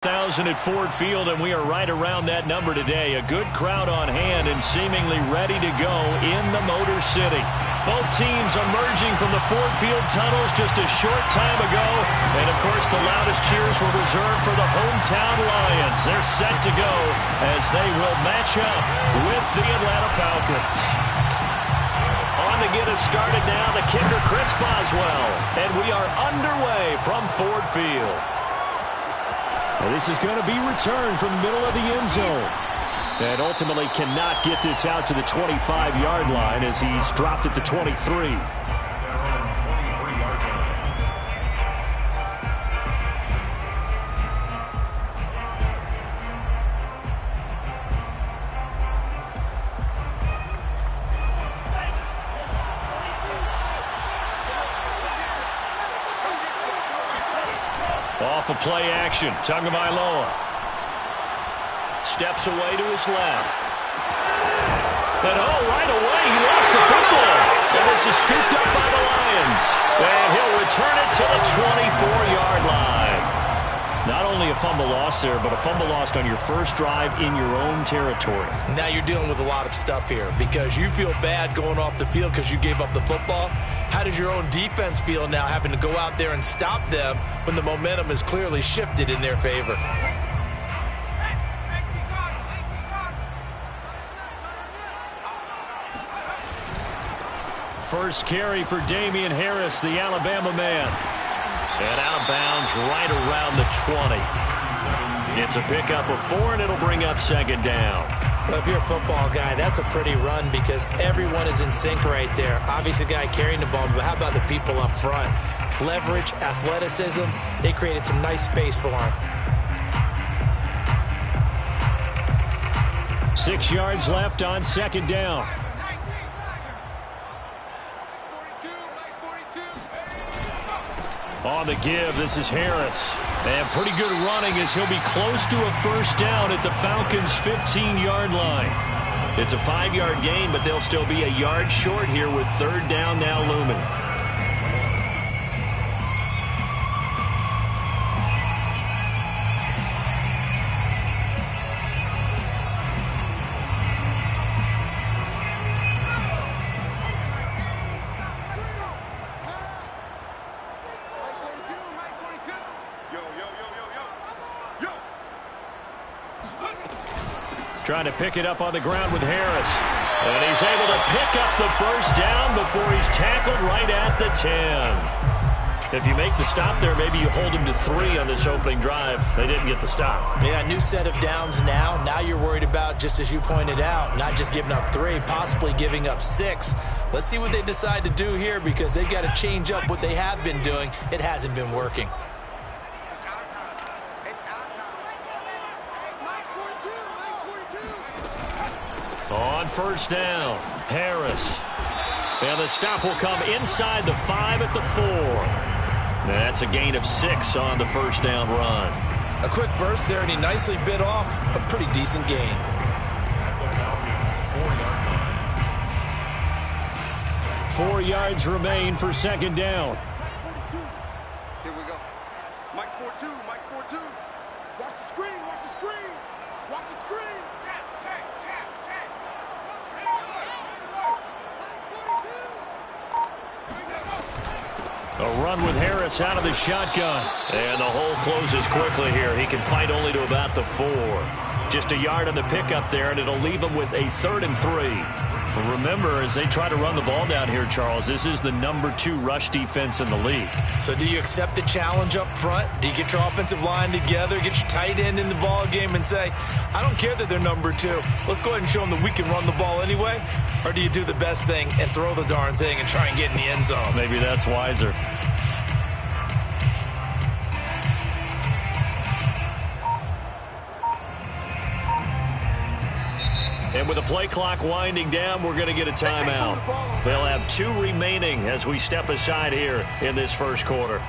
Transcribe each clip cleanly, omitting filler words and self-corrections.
1,000 at Ford Field, and we are right around that number today. A good crowd on hand and seemingly ready to go in the Motor City. Both teams emerging from the Ford Field tunnels just a short time ago. And, of course, the loudest cheers were reserved for the hometown Lions. They're set to go as they will match up with the Atlanta Falcons. On to get us started now, the kicker, Chris Boswell. And we are underway from Ford Field. And this is going to be returned from the middle of the end zone. And ultimately cannot get this out to the 25-yard line as he's dropped at the 23. Off of play action, Tagovailoa steps away to his left. And right away he lost the football. And this is scooped up by the Lions. And he'll return it to the 24-yard line. Not only a fumble loss there, but a fumble lost on your first drive in your own territory. Now you're dealing with a lot of stuff here because you feel bad going off the field because you gave up the football. How does your own defense feel now having to go out there and stop them when the momentum is clearly shifted in their favor? First carry for Damian Harris, the Alabama man. And out of bounds right around the 20. It's a pickup of 4, and it'll bring up second down. Well, if you're a football guy, that's a pretty run because everyone is in sync right there. Obviously, the guy carrying the ball, but how about the people up front? Leverage, athleticism, they created some nice space for him. 6 yards left on second down. On the give, this is Harris. And pretty good running as he'll be close to a first down at the Falcons' 15-yard line. It's a 5-yard gain, but they'll still be a yard short here with third down now looming. Trying to pick it up on the ground with Harris. And he's able to pick up the first down before he's tackled right at the 10. If you make the stop there, maybe you hold him to 3 on this opening drive. They didn't get the stop. Yeah, new set of downs now. Now you're worried about, just as you pointed out, not just giving up 3, possibly giving up 6. Let's see what they decide to do here because they've got to change up what they have been doing. It hasn't been working. On first down, Harris. And the stop will come inside the 5 at the 4. That's a gain of 6 on the first down run. A quick burst there, and he nicely bit off a pretty decent gain. Four yards remain for second down. Here we go. Mike's 4-2. Mike's 4-2. Watch the screen. Watch the screen. Watch the screen. A run with Harris out of the shotgun. And the hole closes quickly here. He can fight only to about the 4. Just a yard on the pickup there, and it'll leave him with a 3rd and 3. But remember, as they try to run the ball down here, Charles, this is the number 2 rush defense in the league. So do you accept the challenge up front? Do you get your offensive line together, get your tight end in the ball game and say, I don't care that they're number 2. Let's go ahead and show them that we can run the ball anyway? Or do you do the best thing and throw the darn thing and try and get in the end zone? Maybe that's wiser. And with the play clock winding down, we're going to get a timeout. They'll have 2 remaining as we step aside here in this first quarter.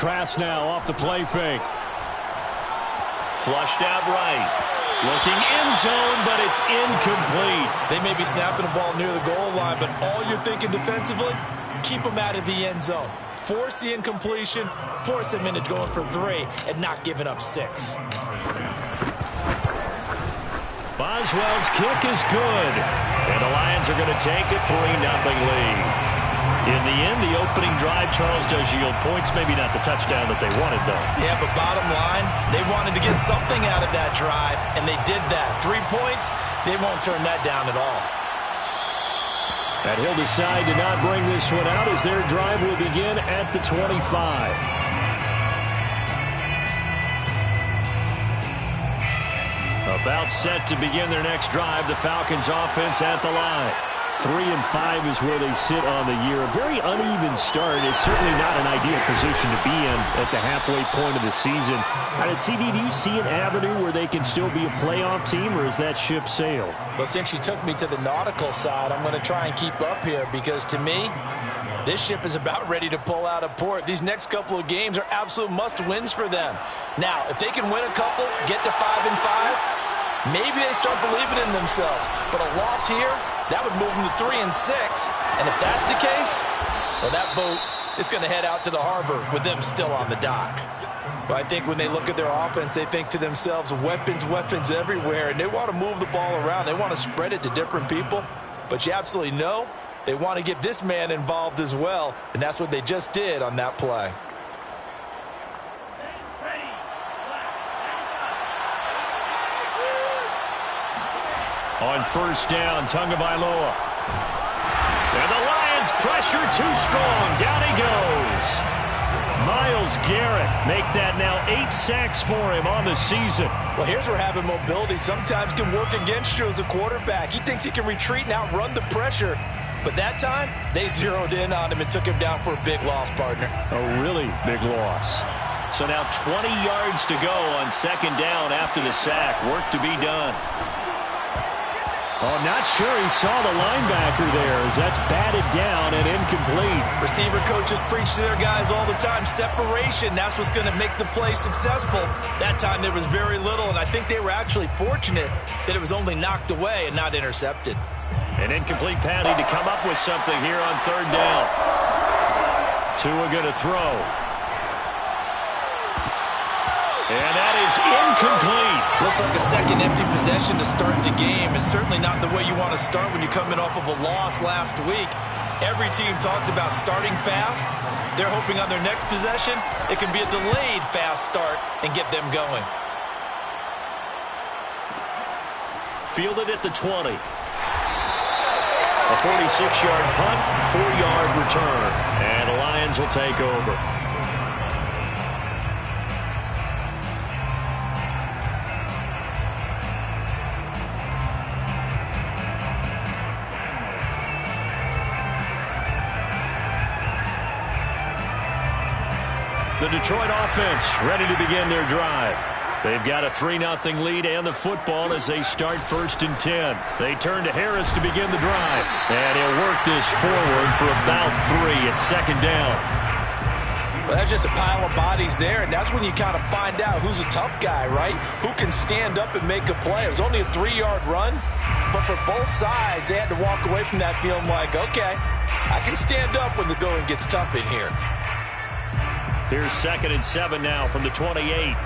Trask now off the play fake. Flushed out right. Looking end zone, but it's incomplete. They may be snapping the ball near the goal line, but all you're thinking defensively, keep them out of the end zone. Force the incompletion, force them into going for 3, and not giving up 6. Boswell's kick is good. And the Lions are going to take a 3-0 lead. In the end, the opening drive, Charles, does yield points. Maybe not the touchdown that they wanted, though. Yeah, but bottom line, they wanted to get something out of that drive, and they did that. 3 points, they won't turn that down at all. And he'll decide to not bring this one out as their drive will begin at the 25. About set to begin their next drive, the Falcons offense at the line. 3-5 is where they sit on the year. A very uneven start is certainly not an ideal position to be in at the halfway point of the season. CD, do you see an avenue where they can still be a playoff team, or is that ship sailed? Well, since you took me to the nautical side, I'm going to try and keep up here because, to me, this ship is about ready to pull out of port. These next couple of games are absolute must-wins for them. Now, if they can win a couple, get to 5-5, maybe they start believing in themselves. But a loss here, that would move them to 3-6. And if that's the case, well, that boat is going to head out to the harbor with them still on the dock. But I think when they look at their offense, they think to themselves, weapons, weapons everywhere. And they want to move the ball around. They want to spread it to different people. But you absolutely know they want to get this man involved as well. And that's what they just did on that play. On first down, Tagovailoa. And the Lions pressure too strong. Down he goes. Myles Garrett make that now 8 sacks for him on the season. Well, here's where having mobility sometimes can work against you as a quarterback. He thinks he can retreat and outrun the pressure. But that time, they zeroed in on him and took him down for a big loss, partner. A really big loss. So now 20 yards to go on second down after the sack. Work to be done. Oh, not sure he saw the linebacker there as that's batted down and incomplete. Receiver coaches preach to their guys all the time. Separation, that's what's going to make the play successful. That time there was very little, and I think they were actually fortunate that it was only knocked away and not intercepted. An incomplete pass to come up with something here on third down. Tua going to throw. And that is incomplete. Looks like a second empty possession to start the game, and certainly not the way you want to start when you're coming off of a loss last week. Every team talks about starting fast. They're hoping on their next possession it can be a delayed fast start and get them going. Fielded at the 20. A 46-yard punt, 4-yard return. And the Lions will take over. The Detroit offense ready to begin their drive. They've got a 3-0 lead and the football as they start 1st and 10. They turn to Harris to begin the drive. And he'll work this forward for about 3 at second down. Well, that's just a pile of bodies there, and that's when you kind of find out who's a tough guy, right? Who can stand up and make a play. It was only a 3-yard run, but for both sides, they had to walk away from that feeling like, okay, I can stand up when the going gets tough in here. Here's 2nd and 7 now from the 28.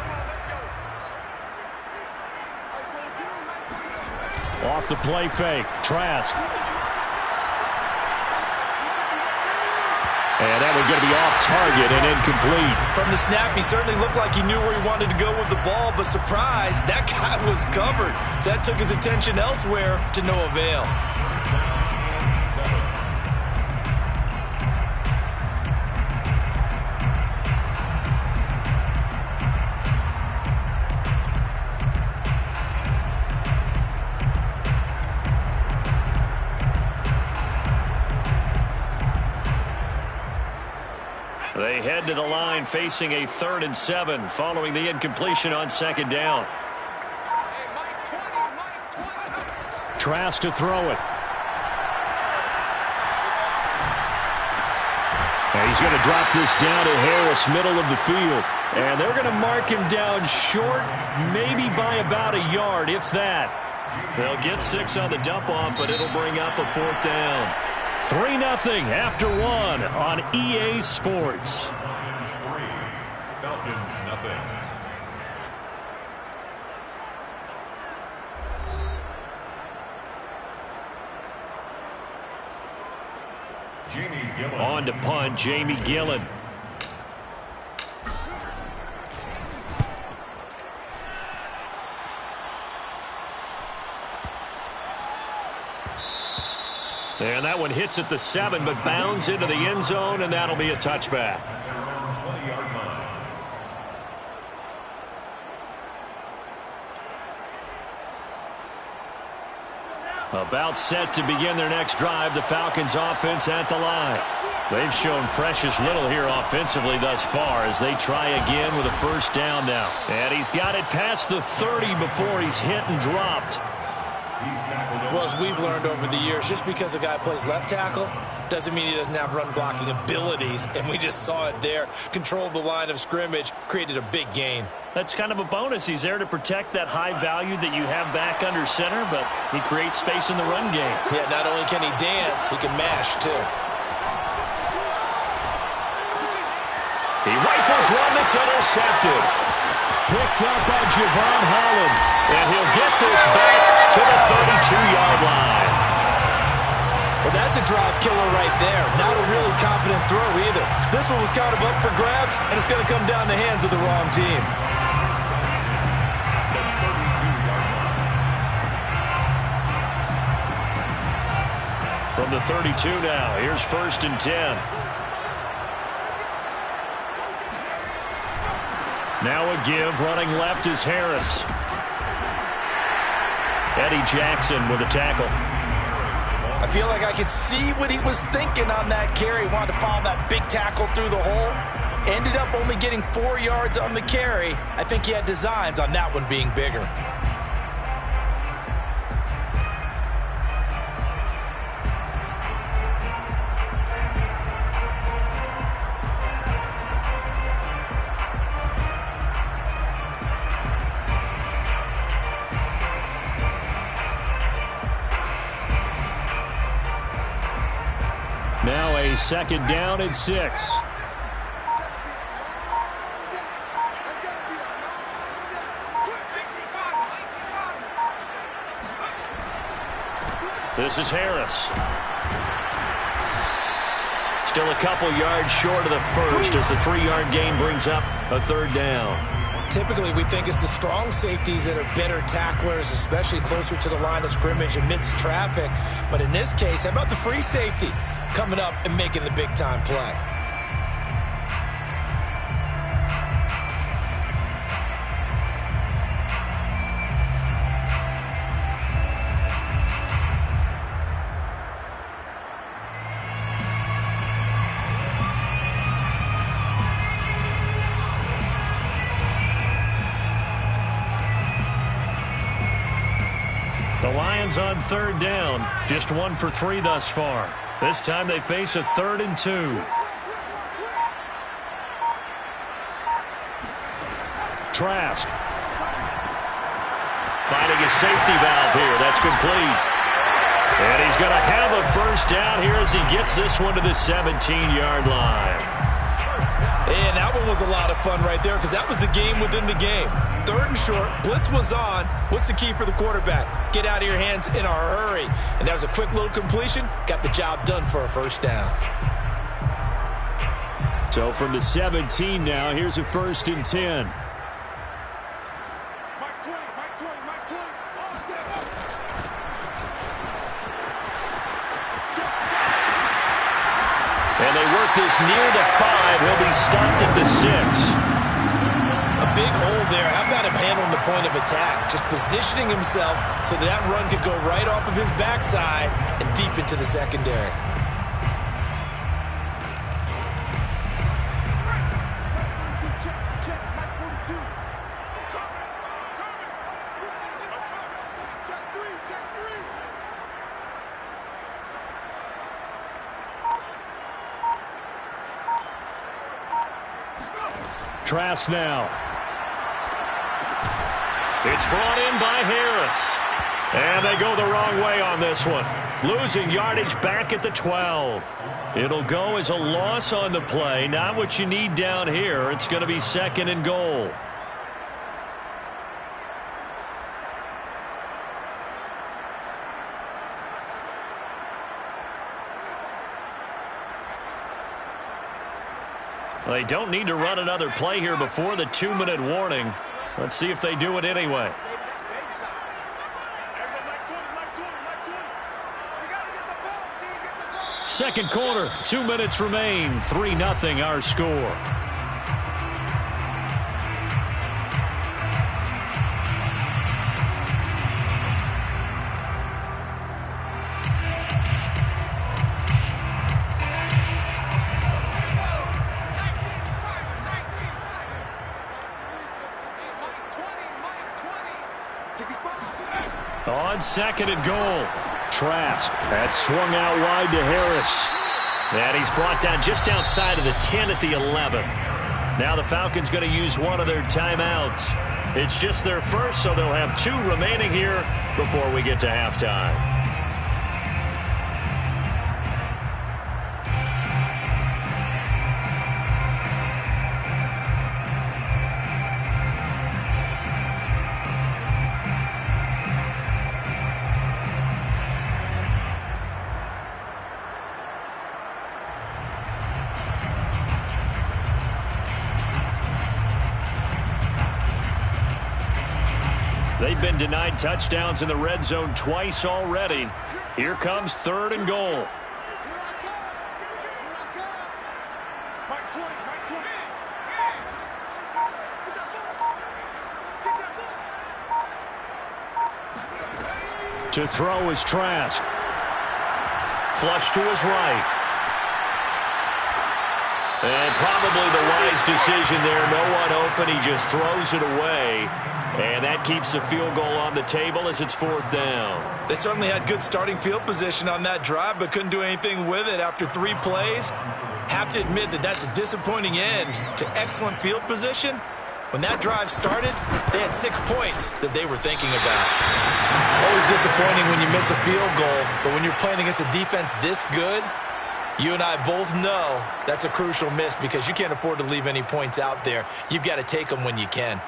Off the play fake. Trask. And that one's going to be off target and incomplete. From the snap, he certainly looked like he knew where he wanted to go with the ball, but surprise, that guy was covered. So that took his attention elsewhere to no avail. They head to the line facing a 3rd and 7 following the incompletion on second down. Trask to throw it. And he's going to drop this down to Harris, middle of the field. And they're going to mark him down short, maybe by about a yard, if that. They'll get 6 on the dump-off, but it'll bring up a 4th down. 3-0 after 1 on EA Sports. 3, Falcons nothing. On to punt, Jamie Gillen. And that one hits at the 7, but bounds into the end zone, and that'll be a touchback. 20-yard line. About set to begin their next drive, the Falcons offense at the line. They've shown precious little here offensively thus far as they try again with a 1st down now. And he's got it past the 30 before he's hit and dropped. Well, as we've learned over the years, just because a guy plays left tackle doesn't mean he doesn't have run blocking abilities, and we just saw it there. Controlled the line of scrimmage, created a big gain. That's kind of a bonus. He's there to protect that high value that you have back under center, but he creates space in the run game. Yeah, not only can he dance, he can mash, too. He rifles one that's intercepted. Picked up by Javon Holland, and he'll get this back to the 32-yard line. Well, that's a drive killer right there. Not a really confident throw either. This one was kind of up for grabs, and it's going to come down the hands of the wrong team. From the 32 now, here's 1st and 10. Now a give, running left is Harris. Eddie Jackson with a tackle. I feel like I could see what he was thinking on that carry. Wanted to follow that big tackle through the hole. Ended up only getting 4 yards on the carry. I think he had designs on that one being bigger. Now a 2nd down and 6. This is Harris. Still a couple yards short of the 1st as the 3-yard gain brings up a 3rd down. Typically, we think it's the strong safeties that are better tacklers, especially closer to the line of scrimmage amidst traffic. But in this case, how about the free safety coming up and making the big-time play? The Lions on 3rd down, just 1 for 3 thus far. This time they face a 3rd and 2. Trask. Finding a safety valve here. That's complete. And he's going to have a 1st down here as he gets this one to the 17-yard line. And that one was a lot of fun right there because that was the game within the game. 3rd and short, blitz was on. What's the key for the quarterback? Get out of your hands in a hurry. And that was a quick little completion. Got the job done for a 1st down. So from the 17 now, here's a 1st and 10. And they work this near the 5. He'll be stopped at the 6. A big hole there. How about him handling the point of attack? Just positioning himself so that run could go right off of his backside and deep into the secondary. Trask now. It's brought in by Harris. And they go the wrong way on this one. Losing yardage back at the 12. It'll go as a loss on the play. Not what you need down here. It's going to be 2nd and goal. They don't need to run another play here before the 2-minute warning. Let's see if they do it anyway. Second quarter, 2 minutes remain. 3-0 our score. On 2nd and goal. Trask. That swung out wide to Harris. And he's brought down just outside of the 10 at the 11. Now the Falcons going to use one of their timeouts. It's just their first, so they'll have 2 remaining here before we get to halftime. They've been denied touchdowns in the red zone twice already. Here comes 3rd and goal. To throw is Trask. Flush to his right. And probably the wise decision there. No one open. He just throws it away. And that keeps the field goal on the table as it's 4th down. They certainly had good starting field position on that drive, but couldn't do anything with it after 3 plays. Have to admit that that's a disappointing end to excellent field position. When that drive started, they had 6 points that they were thinking about. Always disappointing when you miss a field goal, but when you're playing against a defense this good, you and I both know that's a crucial miss because you can't afford to leave any points out there. You've got to take them when you can.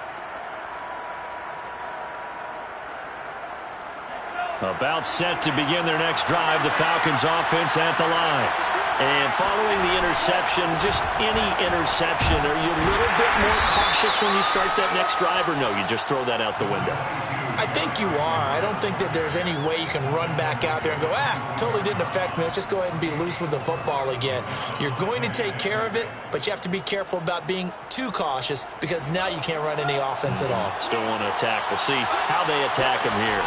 About set to begin their next drive, the Falcons offense at the line. And following the interception, just any interception, are you a little bit more cautious when you start that next drive, or no, you just throw that out the window? I think you are. I don't think that there's any way you can run back out there and go, totally didn't affect me. Let's just go ahead and be loose with the football again. You're going to take care of it, but you have to be careful about being too cautious because now you can't run any offense at all. Still want to attack. We'll see how they attack him here.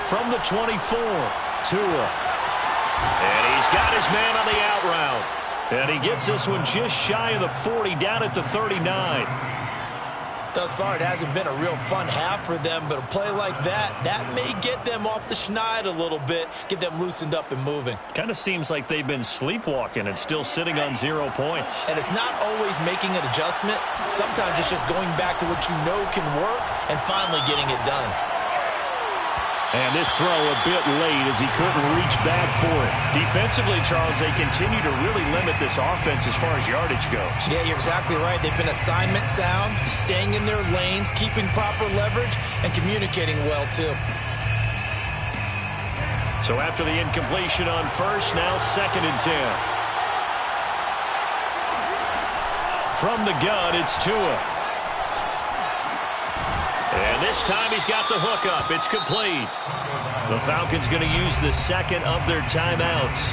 From the 24, Tua. And he's got his man on the out route. And he gets this one just shy of the 40, down at the 39. Thus far, it hasn't been a real fun half for them, but a play like that may get them off the schneid a little bit, get them loosened up and moving. Kind of seems like they've been sleepwalking and still sitting on 0 points. And it's not always making an adjustment. Sometimes it's just going back to what you know can work and finally getting it done. And this throw a bit late as he couldn't reach back for it. Defensively, Charles, they continue to really limit this offense as far as yardage goes. Yeah, you're exactly right. They've been assignment sound, staying in their lanes, keeping proper leverage, and communicating well, too. So after the incompletion on first, now 2nd and 10. From the gun, it's Tua. And this time he's got the hook up. It's complete. The Falcons going to use the 2nd of their timeouts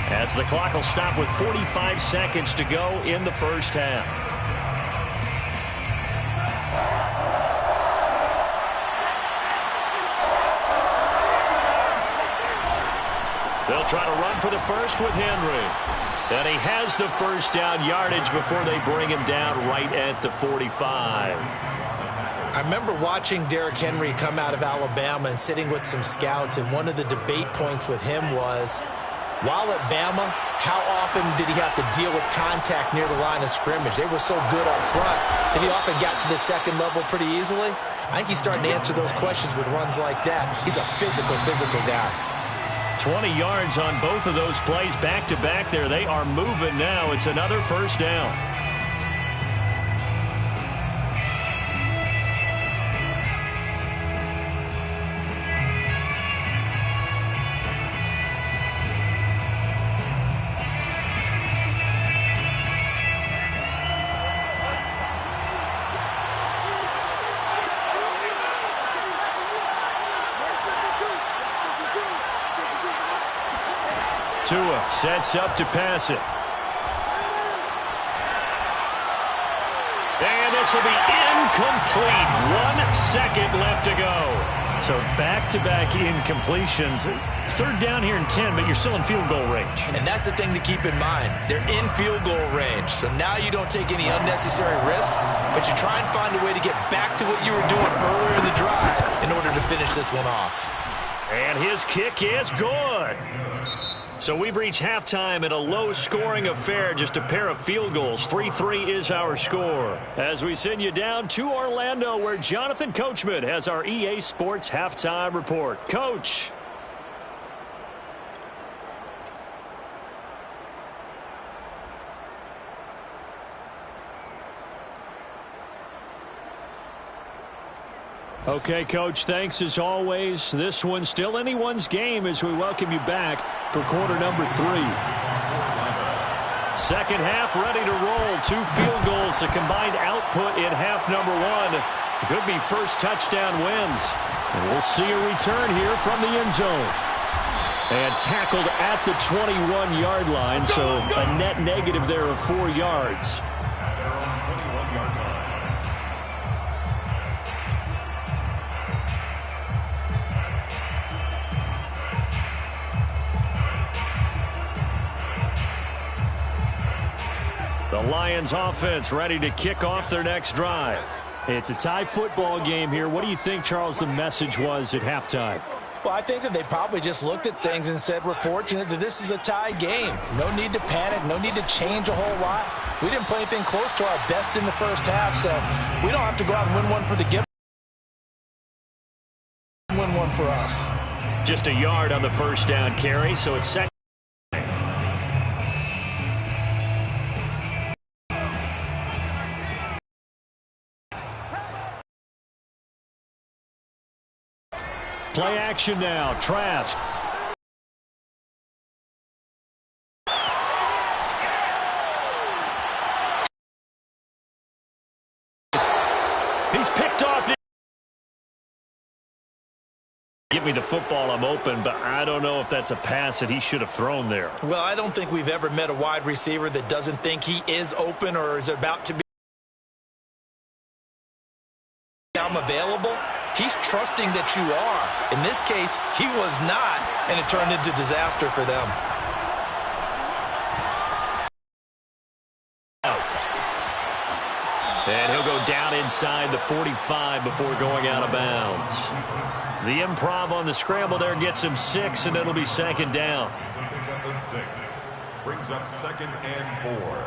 as the clock will stop with 45 seconds to go in the first half. They'll try to run for the first with Henry. And he has the first down yardage before they bring him down right at the 45. I remember watching Derrick Henry come out of Alabama and sitting with some scouts, and one of the debate points with him was, While at Bama, how often did he have to deal with contact near the line of scrimmage? They were so good up front that he often got to the second level pretty easily. I think he's starting to answer those questions with runs like that. He's a physical guy. 20 yards on both of those plays back-to-back there. They are moving now. It's another first down. Tua sets up to pass it. And this will be incomplete. 1 second left to go. So back-to-back incompletions. Third down here in 10, but you're still in field goal range. And that's the thing to keep in mind. They're in field goal range. So now you don't take any unnecessary risks, but you try and find a way to get back to what you were doing earlier in the drive in order to finish this one off. And his kick is good. So we've reached halftime in a low-scoring affair, just a pair of field goals. 3-3 is our score. As we send you down to Orlando, where Jonathan Coachman has our EA Sports Halftime Report. Coach. Okay, Coach, thanks as always. This one's still anyone's game as we welcome you back for quarter number 3. Second half ready to roll. 2 field goals, the combined output in half number 1. Could be first touchdown wins. And we'll see a return here from the end zone. And tackled at the 21-yard line, so a net negative there of 4 yards. The Lions offense ready to kick off their next drive. It's a tie football game here. What do you think, Charles, the message was at halftime? Well, I think that they probably just looked at things and said, we're fortunate that this is a tie game. No need to panic. No need to change a whole lot. We didn't play anything close to our best in the first half, so we don't have to go out and win one for the gift. Win one for us. Just a yard on the first down carry, so it's second. Play action now. Trask. He's picked off. Give me the football, I'm open, but I don't know if that's a pass that he should have thrown there. Well, I don't think we've ever met a wide receiver that doesn't think he is open or is about to be available. He's trusting that you are. In this case, he was not, and it turned into disaster for them. And he'll go down inside the 45 before going out of bounds. The improv on the scramble there gets him 6, and it'll be second down. Pickup of 6. Brings up 2nd and 4.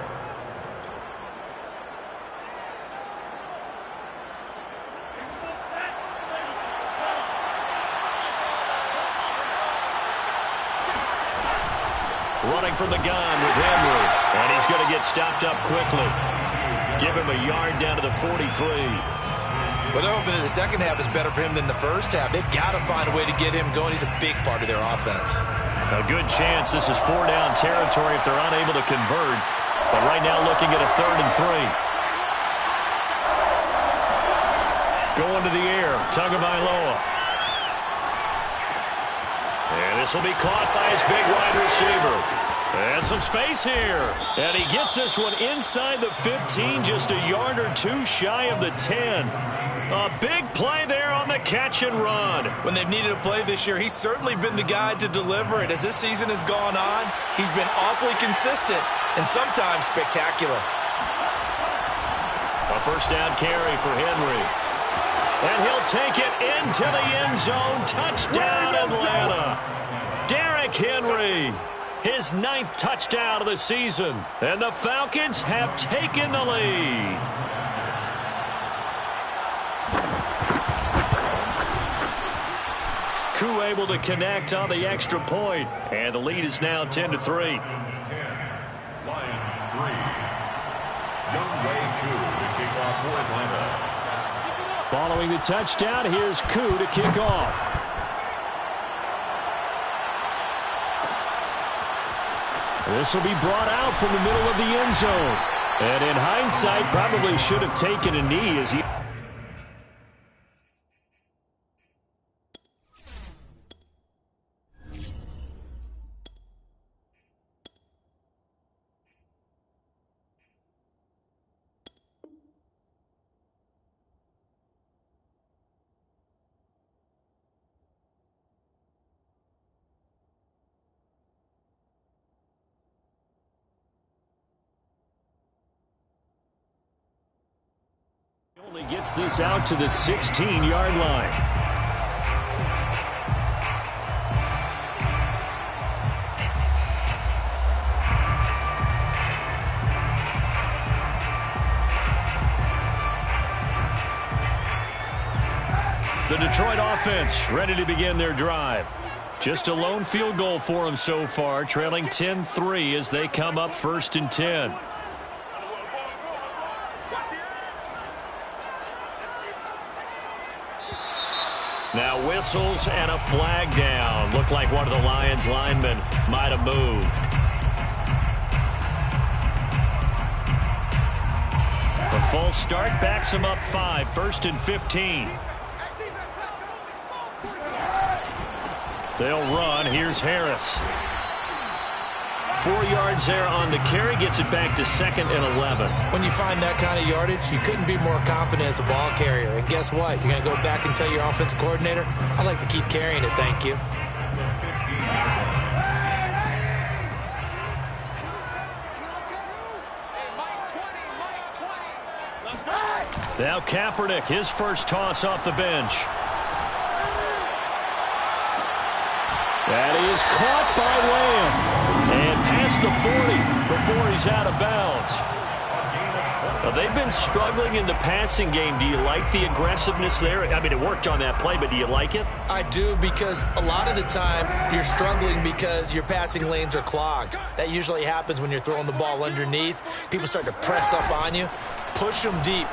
Running from the gun with Henry. And he's going to get stopped up quickly. Give him a yard down to the 43. Well, they're hoping that the second half is better for him than the first half. They've got to find a way to get him going. He's a big part of their offense. A good chance this is 4-down territory if they're unable to convert. But right now looking at a 3rd and 3. Going to the air. Tagovailoa. And this will be caught by his big wide receiver. And some space here. And he gets this one inside the 15, just a yard or 2 shy of the 10. A big play there on the catch and run. When they've needed a play this year, he's certainly been the guy to deliver it. As this season has gone on, he's been awfully consistent and sometimes spectacular. A first down carry for Henry. And he'll take it into the end zone. Touchdown, Atlanta. Derrick Henry. His 9th touchdown of the season. And the Falcons have taken the lead. Koo able to connect on the extra point. And the lead is now 10-3. Lions 10, Lions 3. Younghoe Koo to kick off for Atlanta. Following the touchdown, here's Koo to kick off. This will be brought out from the middle of the end zone. And in hindsight, probably should have taken a knee as he... Only gets this out to the 16-yard line. The Detroit offense ready to begin their drive. Just a lone field goal for them so far, trailing 10-3 as they come up 1st and 10. Now whistles and a flag down. Looked like one of the Lions linemen might have moved. The false start backs him up 5, 1st and 15. They'll run. Here's Harris. 4 yards there on the carry. Gets it back to 2nd and 11. When you find that kind of yardage, you couldn't be more confident as a ball carrier. And guess what? You're going to go back and tell your offensive coordinator, I'd like to keep carrying it, thank you. Now Kaepernick, his first toss off the bench. That is caught by Lamb. And past the 40 before he's out of bounds. Now, they've been struggling in the passing game. Do you like the aggressiveness there? I mean, it worked on that play, but do you like it? I do, because a lot of the time you're struggling because your passing lanes are clogged. That usually happens when you're throwing the ball underneath. People start to press up on you. Push them deep.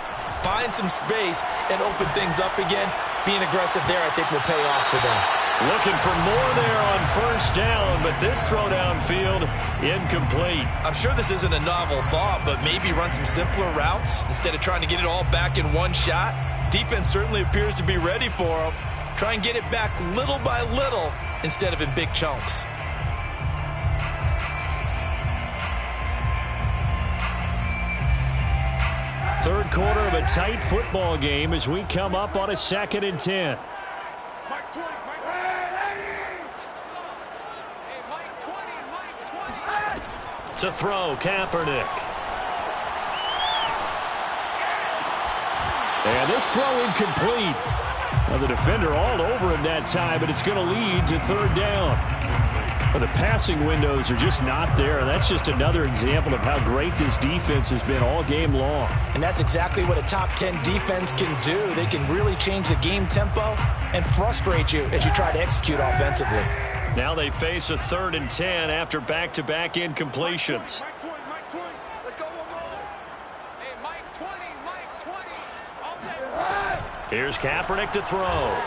Find some space and open things up again. Being aggressive there, I think, will pay off for them. Looking for more there on 1st down, but this throw downfield incomplete. I'm sure this isn't a novel thought, but maybe run some simpler routes instead of trying to get it all back in one shot. Defense certainly appears to be ready for them. Try and get it back little by little instead of in big chunks. Third quarter of a tight football game as we come up on a 2nd and 10. To throw, Kaepernick. And this throw incomplete. Now the defender all over him that time, but it's going to lead to 3rd down. But the passing windows are just not there. That's just another example of how great this defense has been all game long. And that's exactly what a top 10 defense can do. They can really change the game tempo and frustrate you as you try to execute offensively. Now they face a 3rd and 10 after back-to-back incompletions. Here's Kaepernick to throw.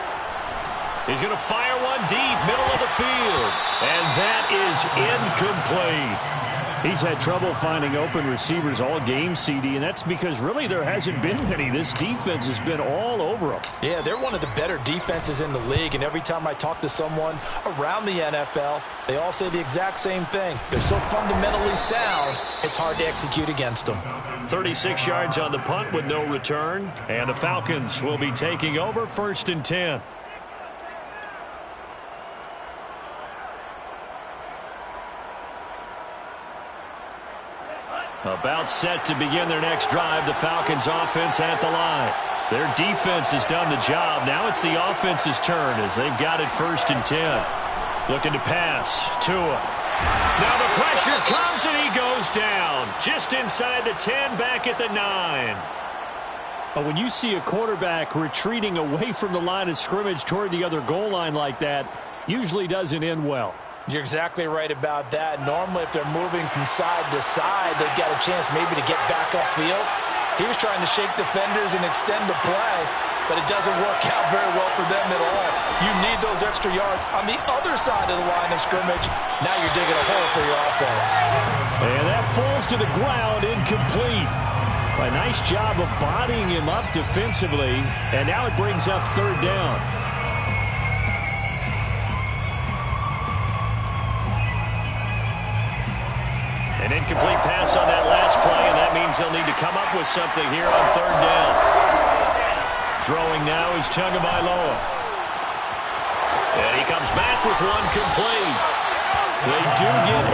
He's going to fire one deep, middle of the field. And that is incomplete. He's had trouble finding open receivers all game, CD, and that's because really there hasn't been many. This defense has been all over them. Yeah, they're one of the better defenses in the league, and every time I talk to someone around the NFL, they all say the exact same thing. They're so fundamentally sound, it's hard to execute against them. 36 yards on the punt with no return, and the Falcons will be taking over 1st and 10. About set to begin their next drive. The Falcons offense at the line. Their defense has done the job. Now it's the offense's turn as they've got it 1st and 10. Looking to pass. Tua. Now the pressure comes and he goes down. Just inside the 10, back at the 9. But when you see a quarterback retreating away from the line of scrimmage toward the other goal line like that, usually doesn't end well. You're exactly right about that. Normally, if they're moving from side to side, they've got a chance maybe to get back upfield. He was trying to shake defenders and extend the play, but it doesn't work out very well for them at all. You need those extra yards on the other side of the line of scrimmage. Now you're digging a hole for your offense. And that falls to the ground, incomplete. A nice job of bodying him up defensively, and now it brings up third down. An incomplete pass on that last play, and that means they'll need to come up with something here on third down. Throwing now is Tagovailoa. And he comes back with one complete. They do get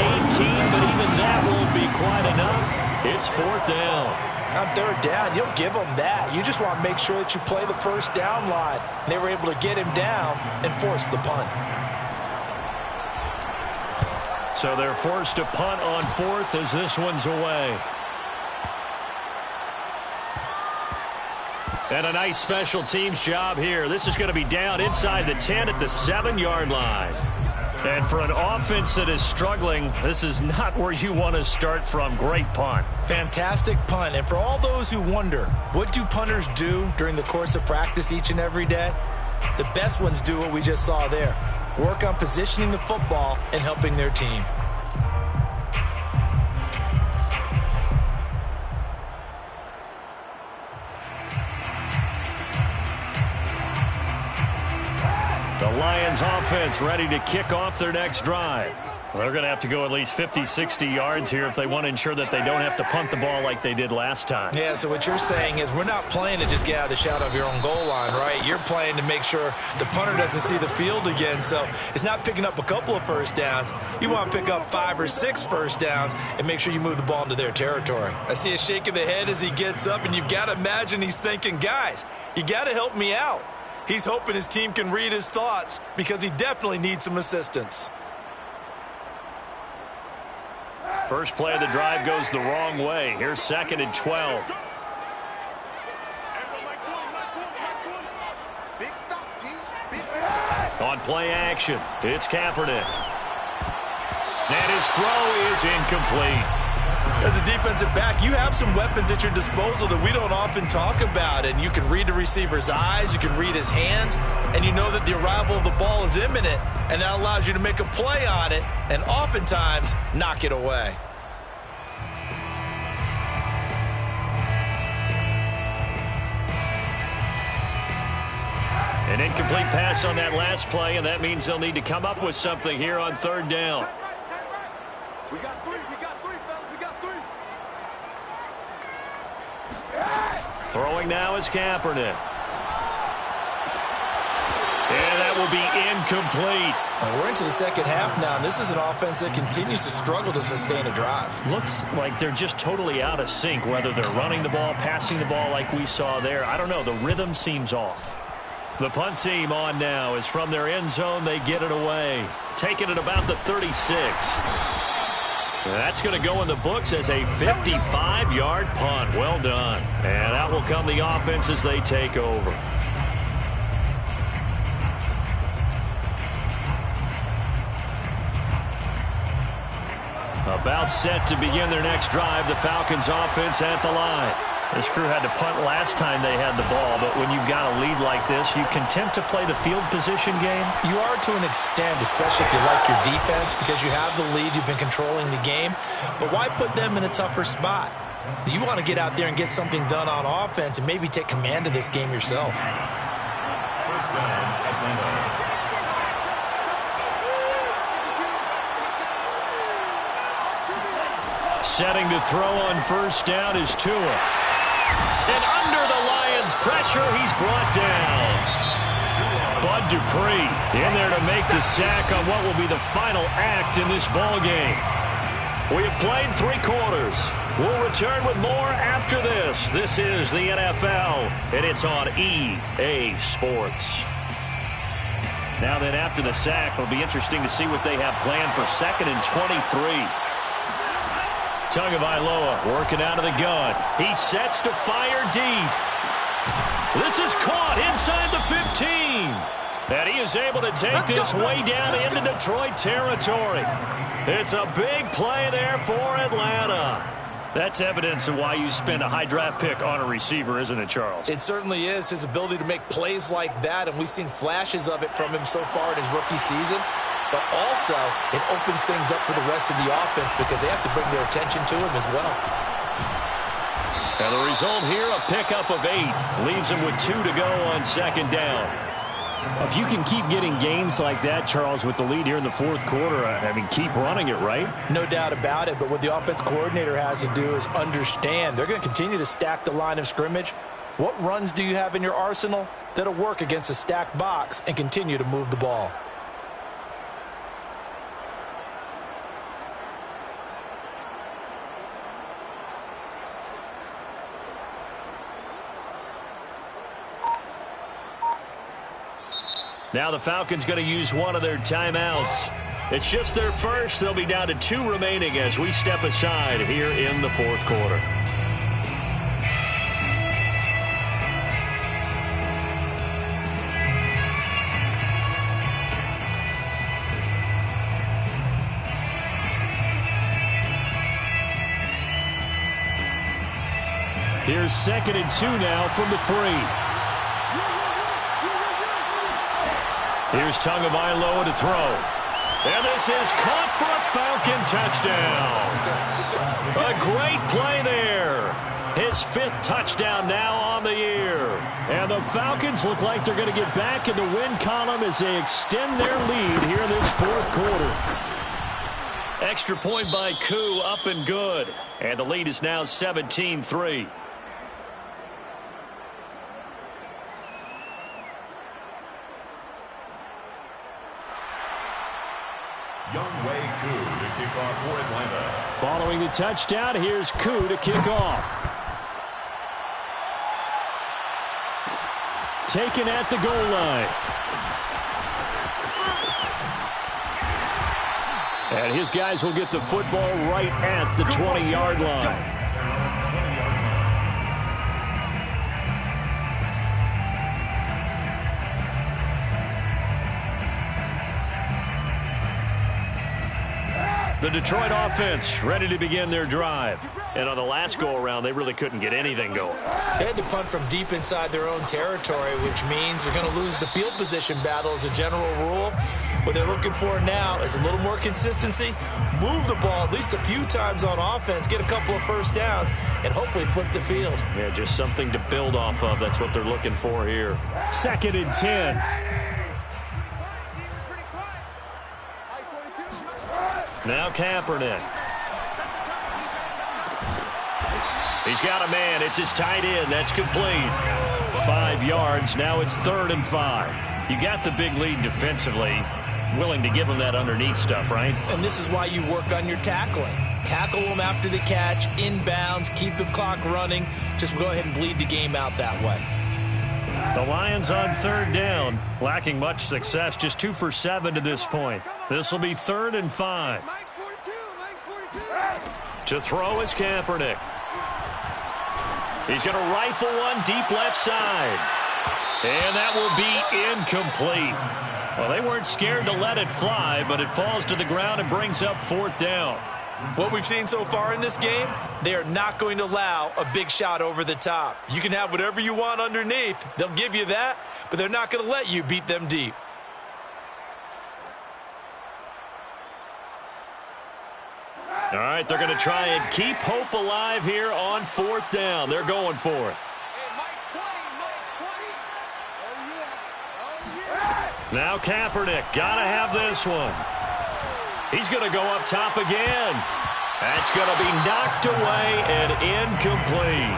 18, but even that won't be quite enough. It's fourth down. On third down, you'll give them that. You just want to make sure that you play the first down line. They were able to get him down and force the punt. So they're forced to punt on fourth as this one's away. And a nice special teams job here. This is going to be down inside the 10 at the 7-yard line. And for an offense that is struggling, this is not where you want to start from. Great punt. Fantastic punt. And for all those who wonder, what do punters do during the course of practice each and every day? The best ones do what we just saw there. Work on positioning the football and helping their team. The Lions offense ready to kick off their next drive. They're going to have to go at least 50, 60 yards here if they want to ensure that they don't have to punt the ball like they did last time. Yeah, so what you're saying is we're not playing to just get out of the shadow of your own goal line, right? You're playing to make sure the punter doesn't see the field again. So it's not picking up a couple of first downs. You want to pick up 5 or 6 first downs and make sure you move the ball into their territory. I see a shake of the head as he gets up, and you've got to imagine he's thinking, guys, you got to help me out. He's hoping his team can read his thoughts because he definitely needs some assistance. First play of the drive goes the wrong way. Here's 2nd and 12. On play action, it's Kaepernick. And his throw is incomplete. As a defensive back, you have some weapons at your disposal that we don't often talk about. And you can read the receiver's eyes, you can read his hands, and you know that the arrival of the ball is imminent. And that allows you to make a play on it and oftentimes knock it away. An incomplete pass on that last play, and that means they'll need to come up with something here on third down. We got 3, fellas, we got 3. Throwing now is Kaepernick. And that will be incomplete. And we're into the second half now, and this is an offense that continues to struggle to sustain a drive. Looks like they're just totally out of sync, whether they're running the ball, passing the ball like we saw there. I don't know. The rhythm seems off. The punt team on now is from their end zone. They get it away. Taking it about the 36. That's going to go in the books as a 55-yard punt. Well done. And out will come the offense as they take over. About set to begin their next drive, the Falcons offense at the line. This crew had to punt last time they had the ball, but when you've got a lead like this, you can tempt to play the field position game. You are to an extent, especially if you like your defense, because you have the lead, you've been controlling the game. But why put them in a tougher spot? You want to get out there and get something done on offense and maybe take command of this game yourself. First down, Atlanta. Setting to throw on first down is Tua. And under the Lions' pressure, he's brought down. Bud Dupree in there to make the sack on what will be the final act in this ball game. We have played 3 quarters. We'll return with more after this. This is the NFL, and it's on EA Sports. Now then, after the sack, it'll be interesting to see what they have planned for 2nd and 23. Tagovailoa working out of the gun. He sets to fire deep. This is caught inside the 15. And he is able to take this way down into Detroit territory. It's a big play there for Atlanta. That's evidence of why you spend a high draft pick on a receiver, isn't it, Charles? It certainly is. His ability to make plays like that, and we've seen flashes of it from him so far in his rookie season. But also, it opens things up for the rest of the offense because they have to bring their attention to him as well. And the result here, a pickup of 8. Leaves him with 2 to go on 2nd down. If you can keep getting gains like that, Charles, with the lead here in the 4th quarter, I mean, keep running it, right? No doubt about it, but what the offense coordinator has to do is understand they're going to continue to stack the line of scrimmage. What runs do you have in your arsenal that'll work against a stacked box and continue to move the ball? Now the Falcons going to use one of their timeouts. It's just their first. They'll be down to 2 remaining as we step aside here in the 4th quarter. Here's 2nd and 2 now from the 3. Here's Tagovailoa to throw. And this is caught for a Falcon touchdown. A great play there. His 5th touchdown now on the year. And the Falcons look like they're going to get back in the win column as they extend their lead here in this 4th quarter. Extra point by Koo, up and good. And the lead is now 17-3. To kick off for Atlanta. Following the touchdown, here's Koo to kick off. Taken at the goal line. And his guys will get the football right at the 20-yard line. The Detroit offense ready to begin their drive. And on the last go-around, they really couldn't get anything going. They had to punt from deep inside their own territory, which means they're going to lose the field position battle as a general rule. What they're looking for now is a little more consistency, move the ball at least a few times on offense, get a couple of first downs, and hopefully flip the field. Yeah, just something to build off of. That's what they're looking for here. 2nd and 10. Now Kaepernick. He's got a man. It's his tight end. That's complete. 5 yards. Now it's 3rd and 5. You got the big lead defensively. Willing to give them that underneath stuff, right? And this is why you work on your tackling. Tackle them after the catch, inbounds, keep the clock running. Just go ahead and bleed the game out that way. The Lions on 3rd down. Lacking much success. Just 2 for 7 to this point. This will be 3rd and 5. To throw is Kaepernick. He's going to rifle one deep left side. And that will be incomplete. Well, they weren't scared to let it fly, but it falls to the ground and brings up 4th down. What we've seen so far in this game, they are not going to allow a big shot over the top. You can have whatever you want underneath. They'll give you that, but they're not going to let you beat them deep. All right, they're going to try and keep hope alive here on 4th down. They're going for it. Now Kaepernick, got to have this one. He's going to go up top again. That's going to be knocked away and incomplete.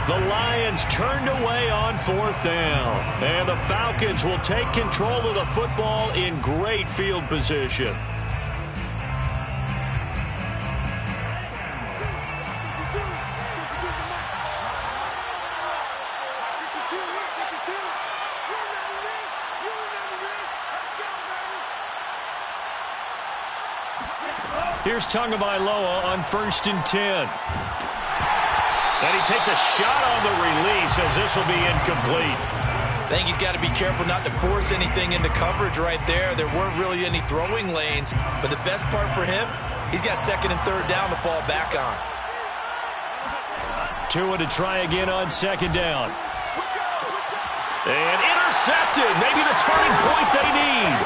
The Lions turned away on 4th down. And the Falcons will take control of the football in great field position. Here's Tagovailoa on 1st and 10. And he takes a shot on the release as this will be incomplete. I think he's got to be careful not to force anything into coverage right there. There weren't really any throwing lanes, but the best part for him, he's got 2nd and 3rd down to fall back on. Tua to try again on 2nd down. And intercepted. Maybe the turning point they need.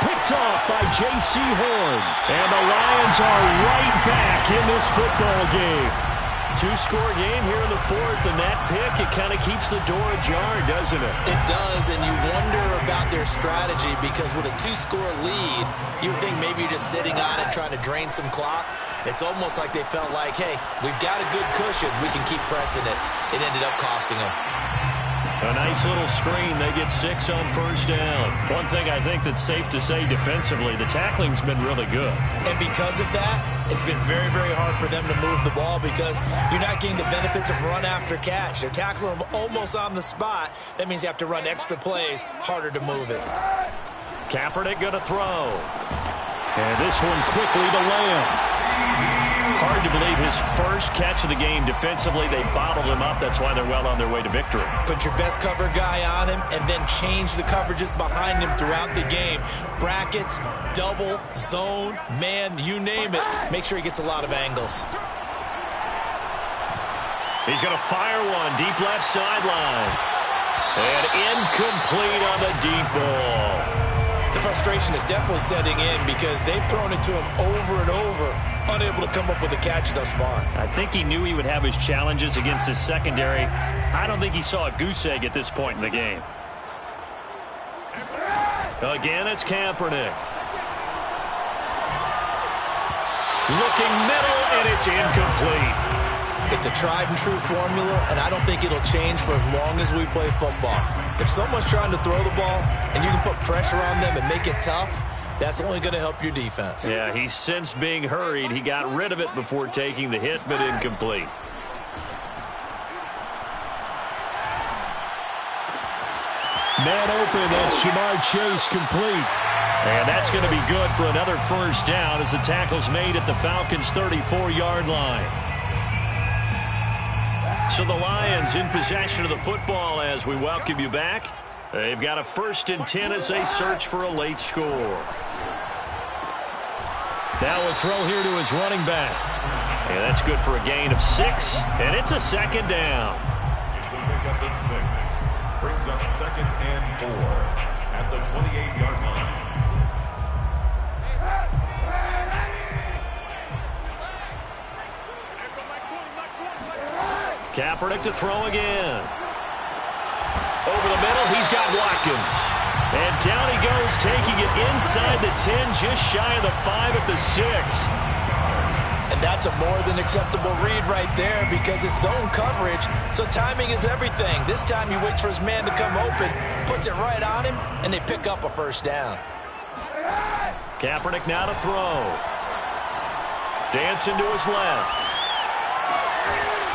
Picked off by J.C. Horn. And the Lions are right back in this football game. 2-score game here in the 4th, and that pick, it kind of keeps the door ajar, doesn't it? It does, and you wonder about their strategy because with a 2-score lead, you would think maybe you're just sitting on it trying to drain some clock. It's almost like they felt like, hey, we've got a good cushion. We can keep pressing it. It ended up costing them. A nice little screen. They get 6 on 1st down. One thing I think that's safe to say defensively, the tackling's been really good. And because of that, it's been very, very hard for them to move the ball because you're not getting the benefits of run after catch. They're tackling them almost on the spot. That means you have to run extra plays, harder to move it. Kaepernick going to throw. And this one quickly to Lamb. Hard to believe his first catch of the game defensively. They bottled him up. That's why they're well on their way to victory. Put your best cover guy on him and then change the coverages behind him throughout the game. Brackets, double, zone, man, you name it. Make sure he gets a lot of angles. He's going to fire one deep left sideline. And incomplete on the deep ball. The frustration is definitely setting in because they've thrown it to him over and over, unable to come up with a catch thus far. I think he knew he would have his challenges against his secondary. I don't think he saw a goose egg at this point in the game. Again, it's Kaepernick. Looking middle, and it's incomplete. It's a tried-and-true formula, and I don't think it'll change for as long as we play football. If someone's trying to throw the ball and you can put pressure on them and make it tough, that's only going to help your defense. Yeah, he's since being hurried. He got rid of it before taking the hit, but incomplete. Man open, that's Jamar Chase complete. And that's going to be good for another 1st down as the tackle's made at the Falcons' 34-yard line. So the Lions in possession of the football as we welcome you back. They've got a 1st and 10 as they search for a late score. Now a throw here to his running back. And that's good for a gain of 6, and it's a 2nd down. It's a pickup of 6. Brings up 2nd and 4 at the 28-yard line. Kaepernick to throw again. Over the middle, he's got Watkins. And down he goes, taking it inside the 10, just shy of the 5 at the 6. And that's a more than acceptable read right there because it's zone coverage, so timing is everything. This time he waits for his man to come open, puts it right on him, and they pick up a 1st down. Kaepernick now to throw. Dancing to his left.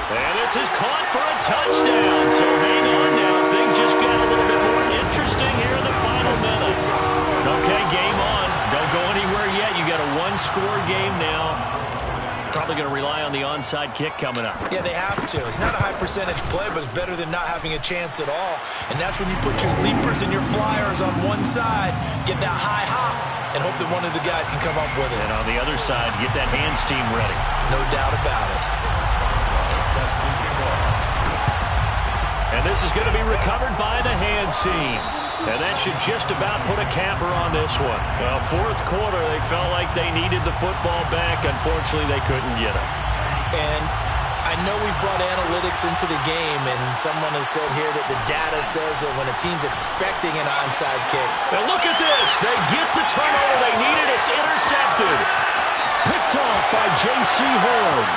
And this is caught for a touchdown. So hang on now. Things just got a little bit more interesting here in the final minute. Okay, game on. Don't go anywhere yet. You got a 1-score game now. Probably going to rely on the onside kick coming up. Yeah, they have to. It's not a high percentage play, but it's better than not having a chance at all. And that's when you put your leapers and your flyers on one side, get that high hop, and hope that one of the guys can come up with it. And on the other side, get that hands team ready. No doubt about it. And this is going to be recovered by the hands team. And that should just about put a capper on this one. Well, 4th quarter, they felt like they needed the football back. Unfortunately, they couldn't get it. And I know we brought analytics into the game, and someone has said here that the data says that when a team's expecting an onside kick. Now look at this. They get the turnover they needed. It's intercepted. Picked off by J.C. Horn.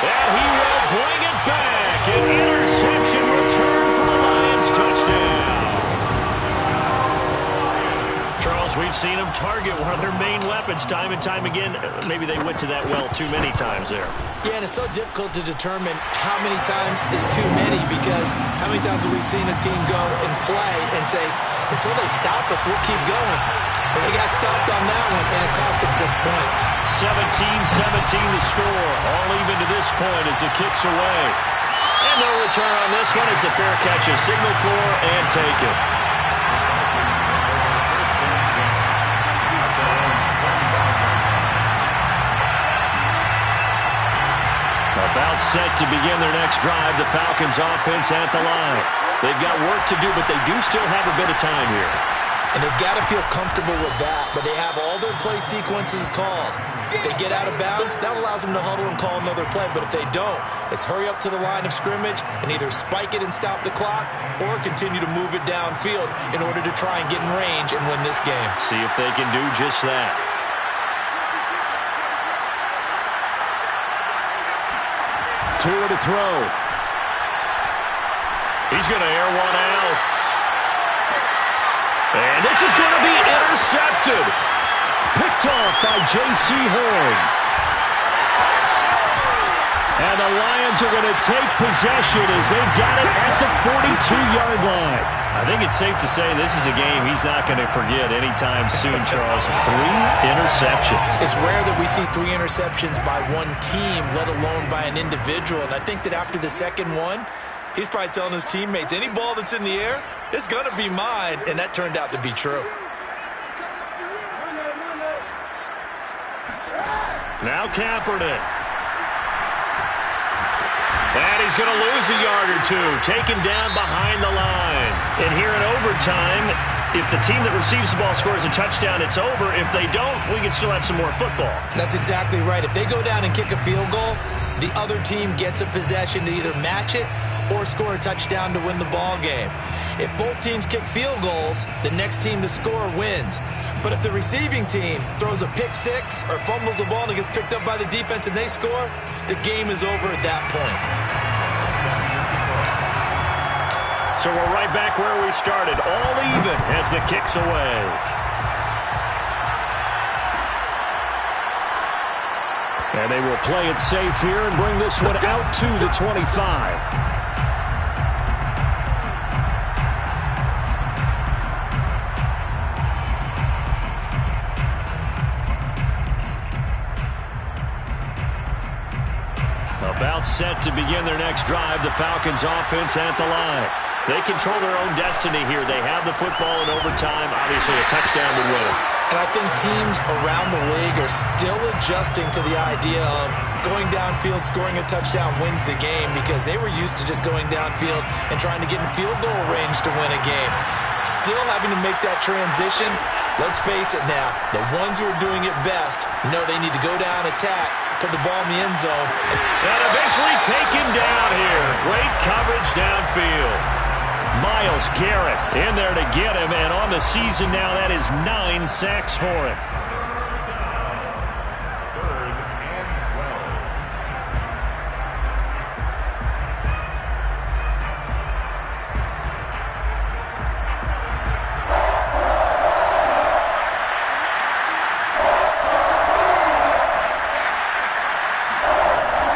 And he will bring it back. An interception return for the Lions touchdown. Charles, we've seen them target one of their main weapons time and time again. Maybe they went to that well too many times there. Yeah, and it's so difficult to determine how many times is too many because how many times have we seen a team go and play and say, until they stop us, we'll keep going. But they got stopped on that one, and it cost them 6 points. the score. All even to this point as the kick's away. And no return on this one as the fair catch is signaled for and taken. About set to begin their next drive, the Falcons offense at the line. They've got work to do, but they do still have a bit of time here. And they've got to feel comfortable with that, but they have all their play sequences called. If they get out of bounds, that allows them to huddle and call another play. But if they don't, it's hurry up to the line of scrimmage and either spike it and stop the clock or continue to move it downfield in order to try and get in range and win this game. See if they can do just that. Tua to throw. He's going to air one out. And this is going to be intercepted. Picked off by J.C. Horn. And the Lions are going to take possession as they've got it at the 42-yard line. I think it's safe to say this is a game he's not going to forget anytime soon, Charles. 3 interceptions. It's rare that we see 3 interceptions by one team, let alone by an individual. And I think that after the second one, he's probably telling his teammates, any ball that's in the air, it's going to be mine. And that turned out to be true. Now Kaepernick. And he's going to lose a yard or two, taken down behind the line. And here in overtime, if the team that receives the ball scores a touchdown, it's over. If they don't, we can still have some more football. That's exactly right. If they go down and kick a field goal, the other team gets a possession to either match it or score a touchdown to win the ball game. If both teams kick field goals, the next team to score wins. But if the receiving team throws a pick six or fumbles the ball and it gets picked up by the defense and they score, the game is over at that point. So we're right back where we started, all even as the kick's away. And they will play it safe here and bring this one out to the 25. About set to begin their next drive, the Falcons offense at the line. They control their own destiny here. They have the football in overtime. Obviously, a touchdown would win it. And I think teams around the league are still adjusting to the idea of going downfield, scoring a touchdown wins the game because they were used to just going downfield and trying to get in field goal range to win a game. Still having to make that transition. Let's face it now, the ones who are doing it best know they need to go down, attack, put the ball in the end zone. And eventually taken down here. Great coverage downfield. Myles Garrett in there to get him, and on the season now, that is 9 sacks for him. 3rd and 12.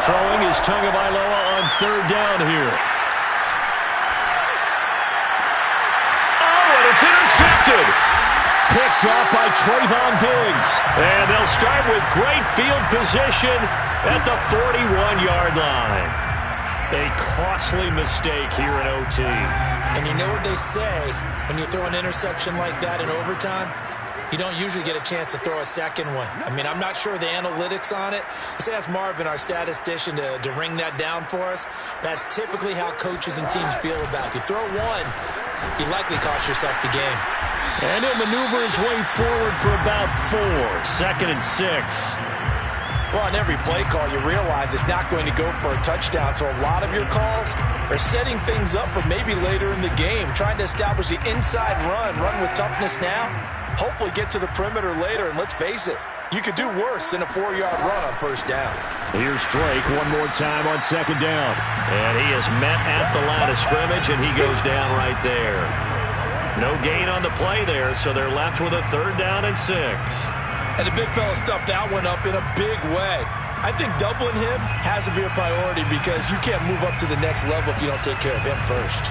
Throwing is Tagovailoa on 3rd down here. It's intercepted. Picked up by Trayvon Diggs. And they'll start with great field position at the 41-yard line. A costly mistake here in OT. And you know what they say when you throw an interception like that in overtime? You don't usually get a chance to throw a second one. I mean, I'm not sure the analytics on it. Let's ask Marvin, our statistician, to ring that down for us. That's typically how coaches and teams feel about it. You throw one, you likely cost yourself the game. And he'll maneuver his way forward for about 4. 2nd and 6. Well, on every play call, you realize it's not going to go for a touchdown. So a lot of your calls are setting things up for maybe later in the game, trying to establish the inside run with toughness now. Hopefully get to the perimeter later, and let's face it, you could do worse than a 4-yard run on 1st down. Here's Drake one more time on 2nd down. And he is met at the line of scrimmage, and he goes down right there. No gain on the play there, so they're left with a 3rd down and 6. And the big fella stuffed that one up in a big way. I think doubling him has to be a priority because you can't move up to the next level if you don't take care of him first.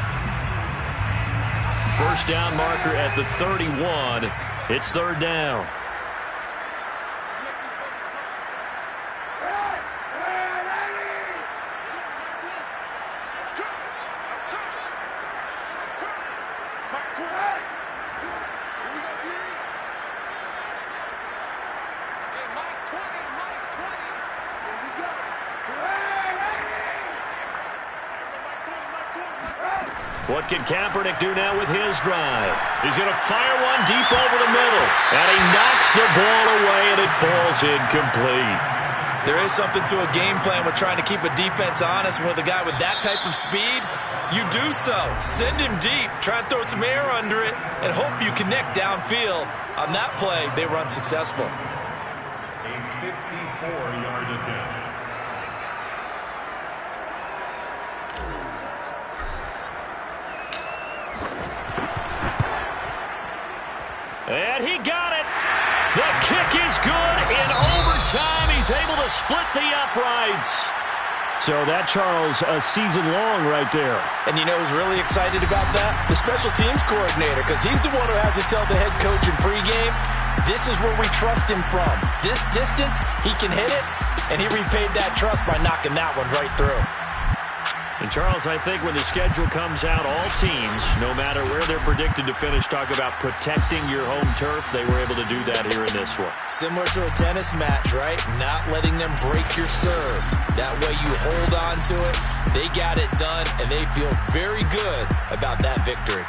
1st down marker at the 31. It's 3rd down. What can Kaepernick do now with his drive? He's going to fire one deep over the middle. And he knocks the ball away, and it falls incomplete. There is something to a game plan with trying to keep a defense honest. With a guy with that type of speed, you do so. Send him deep. Try and throw some air under it and hope you connect downfield. On that play, they run successful. A 54-yard attempt. And he got it. The kick is good. In overtime, he's able to split the uprights. So that, Charles, a season long right there. And you know who's really excited about that? The special teams coordinator, because he's the one who has to tell the head coach in pregame, this is where we trust him from. This distance, he can hit it, and he repaid that trust by knocking that one right through. And, Charles, I think when the schedule comes out, all teams, no matter where they're predicted to finish, talk about protecting your home turf. They were able to do that here in this one. Similar to a tennis match, right? Not letting them break your serve. That way you hold on to it. They got it done, and they feel very good about that victory.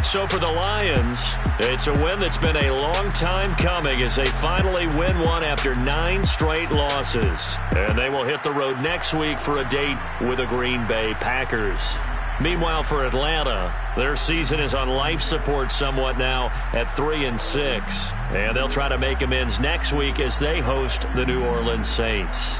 So for the Lions, it's a win that's been a long time coming as they finally win one after 9 straight losses. And they will hit the road next week for a date with the Green Bay Packers. Meanwhile, for Atlanta, their season is on life support somewhat now at 3-6. And they'll try to make amends next week as they host the New Orleans Saints.